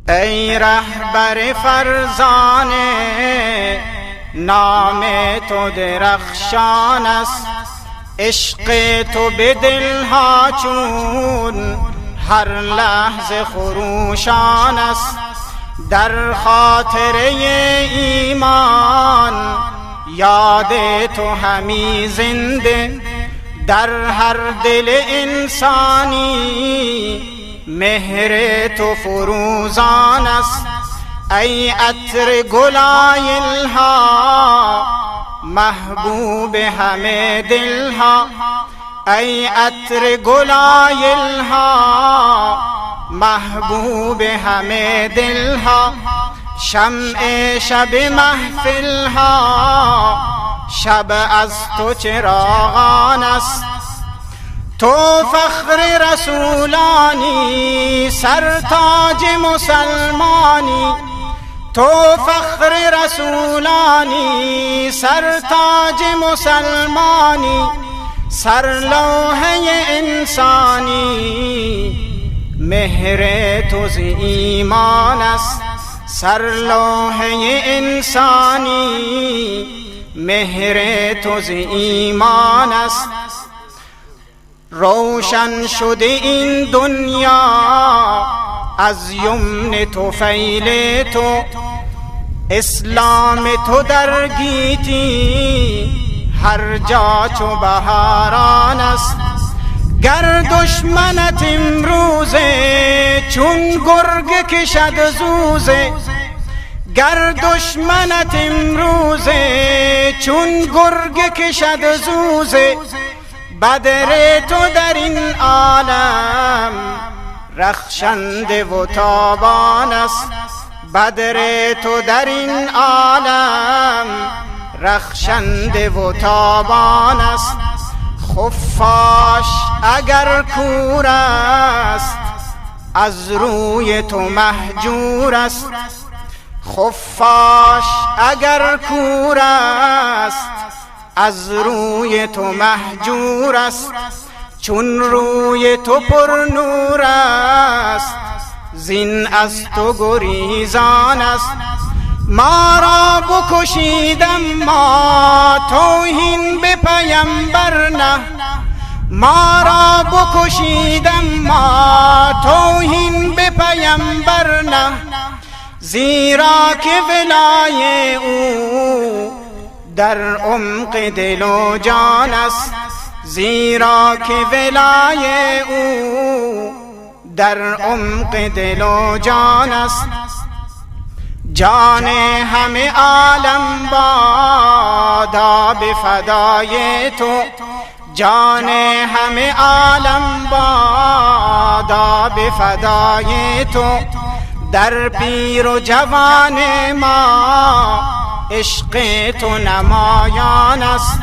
ای رهبر فرزانه، نام تو درخشان است، عشق تو به دلها چون هر لحظه خروشان است. در خاطره ایمان یاد تو همی زنده، در هر دل انسانی مهر تو فروزان است. ای عطر گلایل ها، محبوب همه دل ها، ای عطر گلایل ها، محبوب همه دل ها. شمع شب محفل ها، شب از تو چراغان است. تو فخر رسولانی، سرتاج مسلمانی، تو فخر رسولانی، سرتاج مسلمانی، سرلوحه انسانی، مهر تو ز ایمان است. سرلوحه انسانی، مهر تو ز ایمان است. روشن شده این دنیا از یمن طفیل تو، اسلام تو در گیتی هر جا چو بهاران است. گر دشمنت امروزه چون گرگ کشد زوزه، گر دشمنت امروزه چون گرگ کشد زوزه، بدر تو در این عالم رخشنده و تابان است. بدر تو در این عالم رخشنده و تابان است. خفاش اگر کور است از روی تو مهجور است. خفاش اگر کور است از روی تو مهجور است. چون روی تو پر نور است، زین از تو گریزان است. ما را بکشیدم ما توهین به پیمبر نه، ما را بکشیدم ما توهین به پیمبر نه. زیرا که ولای او در عمق دل و جان است. زیرا که ولای او در عمق دل و جان است. جان همه عالم بادا به فدای تو، جان همه عالم بادا به فدای تو. در پیر و جوان ما عشق تو نمایان است.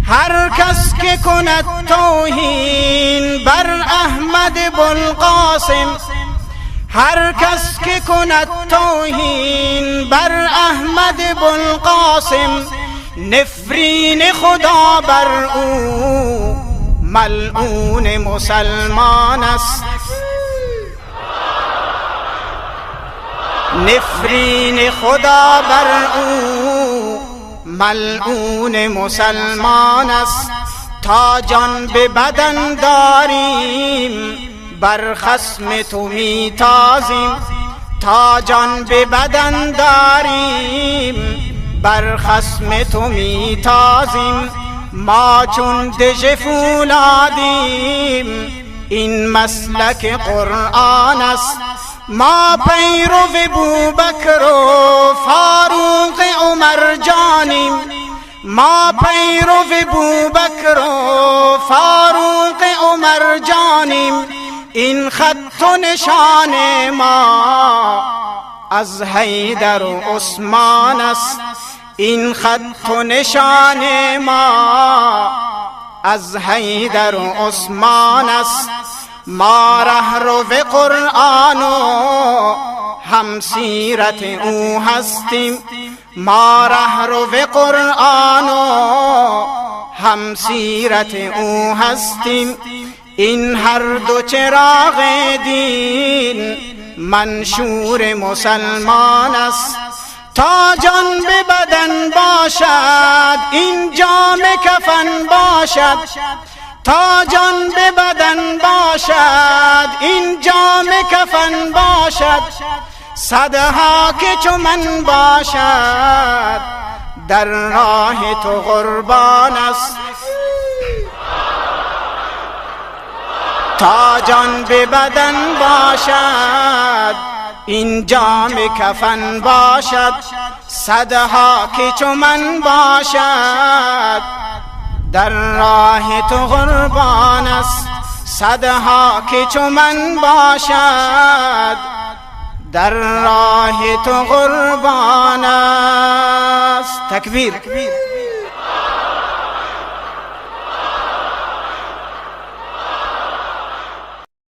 هر کس که کند توهین بر احمد بوالقاسم، هر کس که کند توهین بر احمد بوالقاسم، نفرین خدا بر او ملعون مسلمان است. نفرین خدا بر او ملعون مسلمان است. تا جان به بدن داریم بر خصم تو میتازیم، تا جان به بدن داریم بر خصم تو میتازیم. ما چون دژ فولادیم این مسلک قرآن است. ما پیرو بوبکر و فاروق عمر جانیم، ما پیرو بوبکر و فاروق عمر جانیم. این خط و نشان ما از حیدر و عثمان است. این خط و نشان ما از حیدر و عثمان است. ما رهرو قرآن و هم سیرت او هستیم، ما رهرو قرآن و هم سیرت او هستیم. این هر دو چراغ دین منشور مسلمان است. تا جان به بدن باشد این جام کفن باشد، تا جان به بدن باشد این جام کفن باشد. صدها که چو من باشد در راه تو قربان است. تا جان به بدن باشد این جام کفن باشد. صدها که چو من باشد در راه تو قربان است. صدها که چو من باشد در راه تو قربان است. تکبیر.